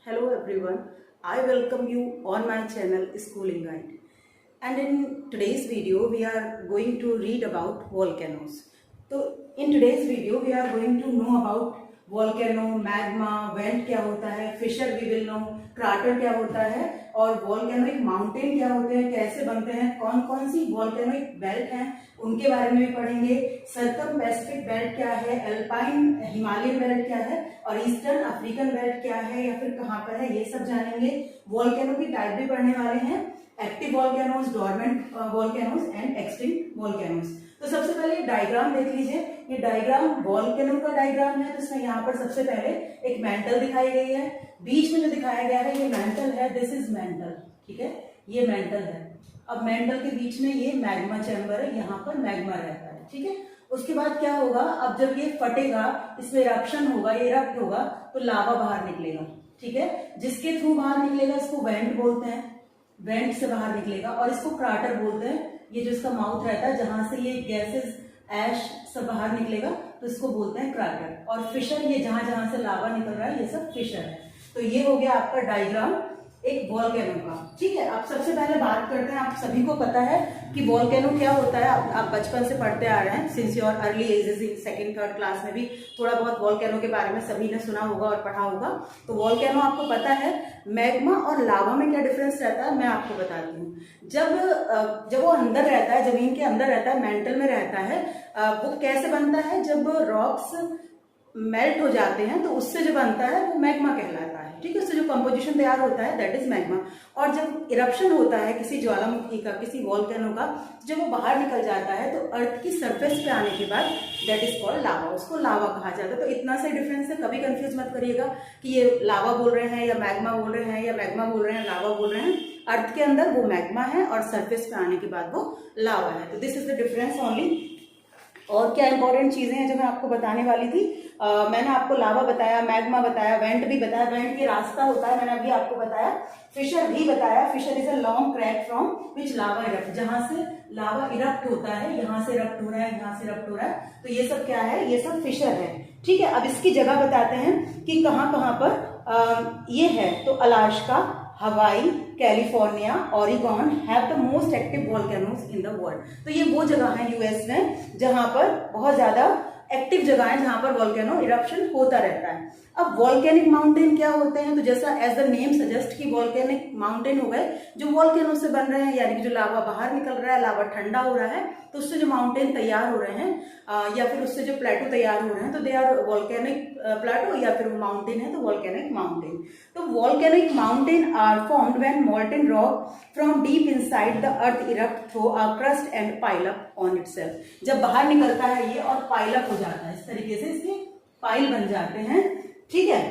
Hello everyone, I welcome you on my channel Schooling Guide. And in today's video we are going to read about volcanoes. So in today's video we are going to know about volcano, magma, vent क्या होता है, fissure we will know, crater क्या होता है और volcanic mountain क्या होते हैं, कैसे बनते हैं, कौन कौन सी volcanic belt हैं उनके बारे में भी पढ़ेंगे। सर्कम पैसिफिक बेल्ट क्या है, अल्पाइन हिमालयन बेल्ट क्या है और ईस्टर्न अफ्रीकन बेल्ट क्या है या फिर कहाँ पर है, ये सब जानेंगे। वॉल्केनो की टाइप भी पढ़ने वाले हैं, active volcanoes, dormant volcanoes and extinct volcanoes. तो सबसे पहले ये डायग्राम देख लीजिए, ये डायग्राम वॉल्केनो का डायग्राम है। तो इसमें यहाँ पर सबसे पहले एक मेंटल दिखाई गई है, बीच में जो दिखाया गया है ये मेंटल है, दिस इज मेंटल, ठीक है, ये मेंटल है। अब मेंटल के बीच में ये मैग्मा चैम्बर है, यहाँ पर मैग्मा रहता है, ठीक है। उसके बाद क्या होगा, अब जब ये फटेगा, इसमें इरप्शन होगा, ये इरप्ट होगा तो लावा बाहर निकलेगा, ठीक है। जिसके थ्रू बाहर निकलेगा इसको वेंट बोलते हैं, वेंट से बाहर निकलेगा, और इसको क्राटर बोलते हैं। ये जो इसका माउथ रहता है जहां से ये गैसेस ऐश सब बाहर निकलेगा तो इसको बोलते हैं क्राटर। और फिशर, ये जहां जहां से लावा निकल रहा है ये सब फिशर है। तो ये हो गया आपका डायग्राम एक वॉल्केनो का, ठीक है। आप सबसे पहले बात करते हैं, आप सभी को पता है कि वॉल्केनो क्या होता है, आप बचपन से पढ़ते आ रहे हैं, since your early ages, second third class में भी थोड़ा बहुत वॉल्केनो के बारे में सभी ने सुना होगा और पढ़ा होगा। तो वॉल्केनो आपको पता है, मैग्मा और लावा में क्या डिफरेंस रहता है मैं आपको बताती हूँ। जब वो अंदर रहता है, जमीन के अंदर रहता है, मेंटल में रहता है, वो कैसे बनता है, जब रॉक्स मेल्ट हो जाते हैं तो उससे जो बनता है वो मैग्मा कहलाता है, ठीक है। उससे जो कंपोजिशन तैयार होता है दैट इज मैग्मा। और जब इरप्शन होता है किसी ज्वालामुखी का, किसी वॉल्केनो का, जब वो बाहर निकल जाता है तो अर्थ की सरफेस पे आने के बाद दैट इज कॉल्ड लावा, उसको लावा कहा जाता है। तो इतना सा डिफरेंस है, कभी कंफ्यूज मत करिएगा कि ये लावा बोल रहे हैं या मैग्मा बोल रहे हैं या मैग्मा बोल रहे हैं लावा बोल रहे हैं। अर्थ के अंदर वो मैग्मा है और सरफेस पे आने के बाद वो लावा है। तो this is the difference only. और क्या इंपॉर्टेंट चीजें हैं जो मैं आपको बताने वाली थी, मैंने आपको लावा बताया, मैग्मा बताया, वेंट भी बताया, वेंट ये रास्ता होता है मैंने अभी आपको बताया, फिशर भी बताया, fissure is a long crack from which lava erupt, जहां से लावा इरप्ट होता है, यहाँ से इरप्ट हो रहा है, यहाँ से इरप्ट हो रहा है, तो ये सब क्या है, ये सब फिशर है, ठीक है। अब इसकी जगह बताते हैं कि कहाँ कहाँ पर ये है। तो Alaska, Hawaii, California, Oregon have the most active volcanoes in the world. तो ये वो जगह है यूएस में जहां पर बहुत ज्यादा एक्टिव जगह है, जहां पर वॉल्केनो इरप्शन होता रहता है। अब वॉल्केनिक माउंटेन क्या होते हैं, तो जैसा एज द नेम सजेस्ट कि वॉल्केनिक माउंटेन हो गए जो वॉल्केनो से बन रहे हैं, यानी कि जो लावा बाहर निकल रहा है, लावा ठंडा हो रहा है, तो उससे जो माउंटेन तैयार हो रहे हैं या फिर उससे जो प्लेटो तैयार हो रहे हैं तो दे आर वॉल्केनिक प्लेटो, या फिर माउंटेन है तो वॉल्केनिक माउंटेन। तो volcanic mountain are formed when molten rock from deep inside the earth erupt through a crust and pile up on itself. जब बाहर निकलता है ये और पाइल अप हो जाता है, इस तरीके से इसके पाइल बन जाते हैं, ठीक है।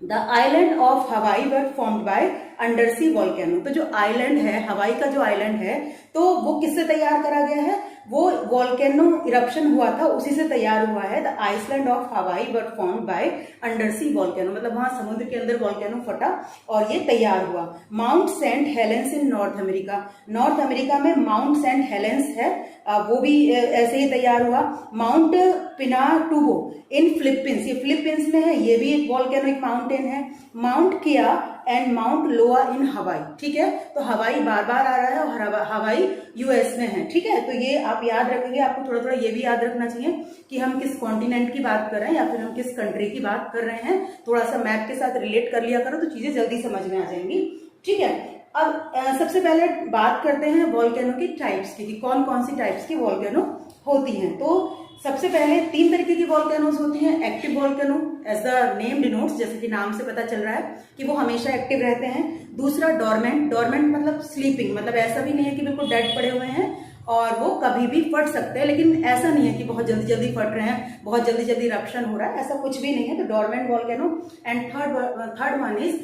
The island of Hawaii were formed by undersea volcano. तो जो आइलैंड है, हवाई का जो आइलैंड है, तो वो किससे तैयार करा गया है, वो वॉल्केनो इरप्शन हुआ था उसी से तैयार हुआ है। The island of Hawaii were formed by undersea volcano, मतलब वहां समुद्र के अंदर वॉल्केनो फटा और ये तैयार हुआ। माउंट सेंट हेलेंस इन नॉर्थ अमेरिका, नॉर्थ अमेरिका में माउंट सेंट हेलेंस है, वो भी ऐसे ही तैयार हुआ। माउंट पिनाटुबो इन फिलीपींस, ये फिलीपींस में है, ये भी एक वॉल्केनिक माउंटेन है। माउंट किया एंड माउंट लोआ इन हवाई, ठीक है। तो हवाई बार बार आ रहा है और हवाई यूएस में है, ठीक है। तो ये आप याद रखेंगे, आपको थोड़ा थोड़ा ये भी याद रखना चाहिए कि हम किस कॉन्टिनेंट की बात कर रहे हैं या फिर हम किस कंट्री की बात कर रहे हैं। थोड़ा सा मैप के साथ रिलेट कर लिया करो तो चीजें जल्दी समझ में आ जाएंगी, ठीक है। अब सबसे पहले बात करते हैं वॉल्केनो की टाइप्स की, कौन कौन सी टाइप्स की वॉल्केनो होती हैं। तो सबसे पहले 3 तरीके की वॉल्केनोज होती हैं। Active volcano as the name denotes, जैसे कि नाम से पता चल रहा है कि वो हमेशा एक्टिव रहते हैं। दूसरा डोरमेंट, डोरमेंट मतलब स्लीपिंग, मतलब ऐसा भी नहीं है कि बिल्कुल डेड पड़े हुए हैं और वो कभी भी फट सकते हैं, लेकिन ऐसा नहीं है कि बहुत जल्दी जल्दी फट रहे हैं, बहुत जल्दी जल्दी इरप्शन हो रहा है, ऐसा कुछ भी नहीं है। तो dormant volcano. And third one is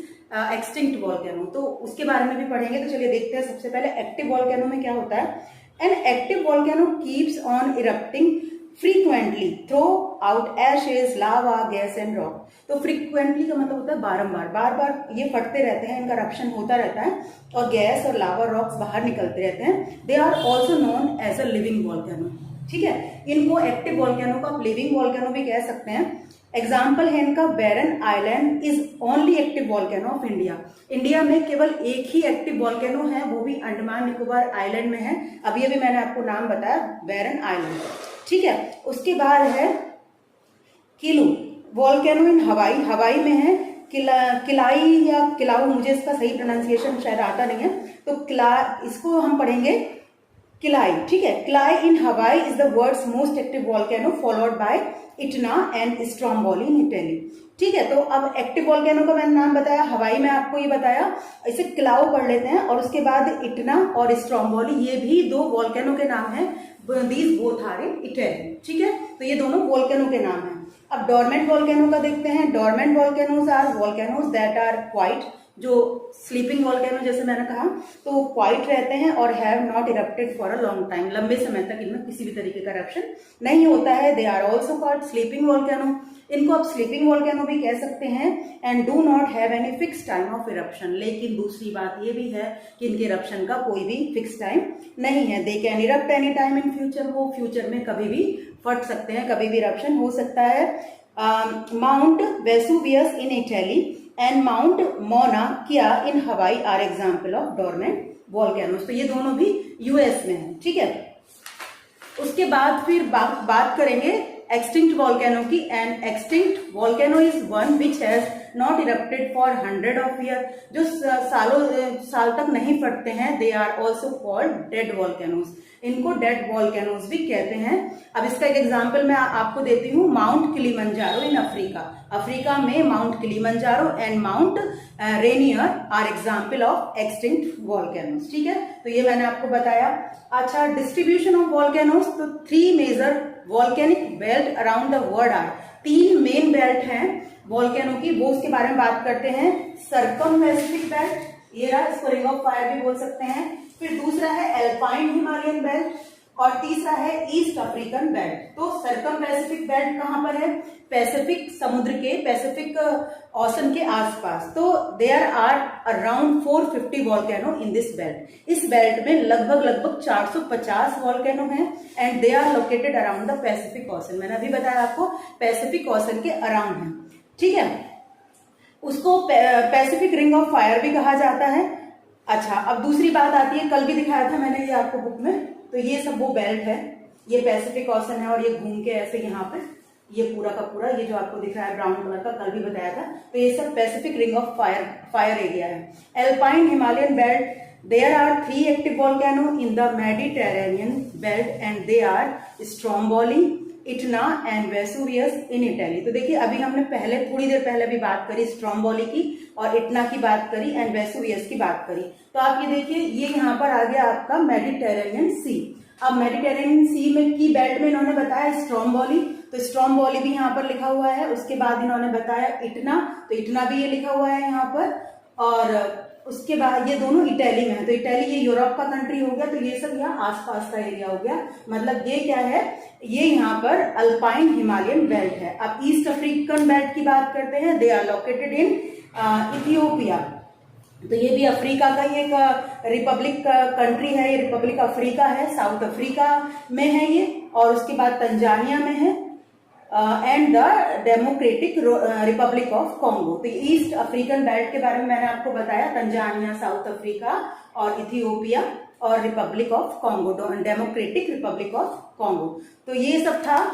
extinct volcano, तो उसके बारे में भी पढ़ेंगे। तो चलिए देखते हैं। सबसे पहले एक्टिव वॉल्केनो में क्या होता है। An active volcano keeps on erupting frequently throw out ashes, lava, gas and rock. तो फ्रीक्वेंटली का मतलब होता है बारंबार, बार बार ये फटते रहते हैं, इनका इरप्शन होता रहता है और गैस और लावा रॉक्स बाहर निकलते रहते हैं। They are also known as a living volcano, ठीक है। इनको एक्टिव वॉल्केनो को आप लिविंग वॉल्केनो भी कह सकते हैं। एग्जाम्पल है इनका Barren Island is only active volcano of India. India में केवल एक ही एक्टिव वॉल्केनो है, वो भी अंडमान निकोबार आइलैंड में है। अभी अभी मैंने आपको नाम बताया बैरन आइलैंड, ठीक है। उसके बाद है किलू वॉल्केनो इन हवाई, हवाई में है। किलाई या किलाऊ, मुझे इसका सही प्रोनाउंसिएशन शायद आता नहीं है, तो इसको हम पढ़ेंगे किलाई, ठीक है। Kilauea in Hawaii is the world's most active volcano followed by Etna and Stromboli in Italy, ठीक है। तो अब एक्टिव वॉल्केनो का मैंने नाम बताया, हवाई में आपको ये बताया, इसे किलाऊ पढ़ लेते हैं। और उसके बाद इटना और स्ट्रोम्बोली, ये भी दो वॉल्केनो के नाम हैं। These both are in Italy, ठीक है। तो ये दोनों वॉल्केनो के नाम हैं। अब डोरमेंट वॉल्केनो का देखते हैं। Dormant volcanoes are volcanoes that are quiet, जो स्लीपिंग वॉल्केनो जैसे मैंने कहा, तो वो क्वाइट रहते हैं और have not erupted for a long time, लंबे समय तक इनमें किसी भी तरीके का इरप्शन नहीं होता है। They are also called sleeping volcano, इनको आप स्लीपिंग वॉल्केनो भी कह सकते हैं। And do not have any fix time of eruption, लेकिन दूसरी बात ये भी है कि इनके इरप्शन का कोई भी फिक्स टाइम नहीं है। They can erupt any time in future, वो फ्यूचर में कभी भी फट सकते हैं, कभी भी इरप्शन हो सकता है। Mount Vesuvius in Italy and Mount Mauna Kea in Hawaii are example of dormant volcanoes. तो ये दोनों भी यूएस में है, ठीक है। उसके बाद फिर बात करेंगे एक्सटिंक्ट वॉल्केनो की। And extinct volcano is one which has not erupted for 100 of year, जो साल तक नहीं फटते हैं। They are also called dead volcanoes, इनको डेड वॉल्केनोस भी कहते हैं। अब इसका एक एग्जांपल मैं आपको देती हूँ। Mount Kilimanjaro in Africa, Africa में Mount Kilimanjaro and Mount Rainier are example of extinct volcanoes, ठीक है। तो ये मैंने आपको बताया। अच्छा, डिस्ट्रीब्यूशन ऑफ वॉल्केनोस, तो 3 major volcanic belt around the world are, 3 main belt हैं वॉल्केनो की, वो उसके बारे में बात करते हैं। सर्कमपेसिफिक बेल्ट, ये रहा, इसको रिंग ऑफ फायर भी बोल सकते हैं। फिर दूसरा है एल्पाइन हिमालयन बेल्ट और तीसरा है ईस्ट अफ्रीकन बेल्ट। तो सर्कमपेसिफिक बेल्ट कहां पर है? पैसिफिक समुद्र के, पैसिफिक ओशन के आसपास। तो there are around 450 volcano in this belt. इस बेल्ट में लगभग 450 वॉल्केनो हैं and they are located around the Pacific Ocean. मैंने अभी बताया आपको पैसिफिक ओशन के अराउंड है, ठीक है। उसको पैसिफिक रिंग ऑफ फायर भी कहा जाता है। अच्छा, अब दूसरी बात आती है, कल भी दिखाया था मैंने ये आपको बुक में, तो ये सब वो बेल्ट है, ये पैसिफिक ओशन है और ये घूम के ऐसे यहाँ पे ये पूरा का पूरा, ये जो आपको दिख रहा है ब्राउन कलर का, कल भी बताया था, तो ये सब Pacific ring of fire area है। Alpine Himalayan belt, there are 3 active volcano in the Mediterranean belt and they are Stromboli, Etna and Vesuvius in Italy. तो देखिए, अभी हमने थोड़ी देर पहले भी बात करी स्ट्रोम्बोली की और इटना की बात करी एंड वेसुवियस की बात करी। तो आप ये देखिए, ये यहाँ पर आ गया आपका मेडिटेरेनियन सी। अब मेडिटेरेनियन सी में की बेल्ट में इन्होंने बताया स्ट्रोम्बोली, तो स्ट्रोम्बोली भी यहाँ पर लिखा हुआ है। उसके बाद इन्होंने बताया इटना, तो इटना भी ये लिखा हुआ है यहाँ पर। और उसके बाद ये दोनों इटली में है, तो इटली ये यूरोप का कंट्री हो गया, तो ये सब यहाँ आसपास का एरिया हो गया। मतलब ये क्या है, ये यहाँ पर अल्पाइन हिमालयन बेल्ट है। अब ईस्ट अफ्रीकन बेल्ट की बात करते हैं। They are located in Ethiopia, तो ये भी अफ्रीका का ही एक रिपब्लिक कंट्री है, ये रिपब्लिक अफ्रीका है, साउथ अफ्रीका में है ये। और उसके बाद तंजानिया में है and the democratic Republic of Congo. तो ईस्ट अफ्रीकन बेल्ट के बारे में मैंने आपको बताया, तंजानिया, साउथ अफ्रीका और इथियोपिया और Republic of Congo, democratic Republic of Congo. तो ये सब था।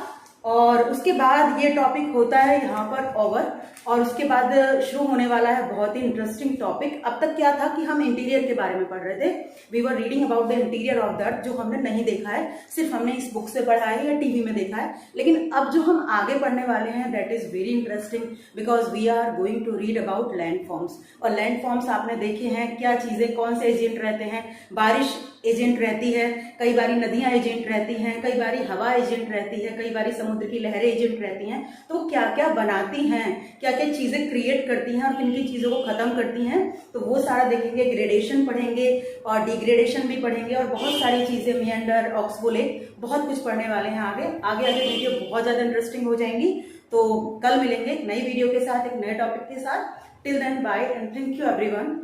और उसके बाद ये टॉपिक होता है यहाँ पर ओवर, और उसके बाद शुरू होने वाला है बहुत ही इंटरेस्टिंग टॉपिक। अब तक क्या था कि हम इंटीरियर के बारे में पढ़ रहे थे, we were reading about the interior of the earth, जो हमने नहीं देखा है, सिर्फ हमने इस बुक से पढ़ा है या टीवी में देखा है। लेकिन अब जो हम आगे पढ़ने वाले हैं that is very interesting, because we are going to read about land forms. और लैंड फॉर्म्स आपने देखे हैं, क्या चीजें, कौन से एजेंट रहते हैं। बारिश एजेंट रहती है, कई बारी नदियां एजेंट रहती हैं, कई बारी हवा एजेंट रहती है, कई बारी समुद्र की लहरें एजेंट रहती हैं। तो क्या क्या बनाती हैं, क्या क्या चीजें क्रिएट करती हैं और किन किन चीजों को खत्म करती हैं, तो वो सारा देखेंगे। ग्रेडेशन पढ़ेंगे और डिग्रेडेशन भी पढ़ेंगे और बहुत सारी चीजें, मियंडर, ऑक्सबो लेक, बहुत कुछ पढ़ने वाले हैं आगे आगे वीडियो बहुत ज्यादा इंटरेस्टिंग हो जाएंगी। तो कल मिलेंगे एक नई वीडियो के साथ, एक नए टॉपिक के साथ। Till then bye and thank you everyone.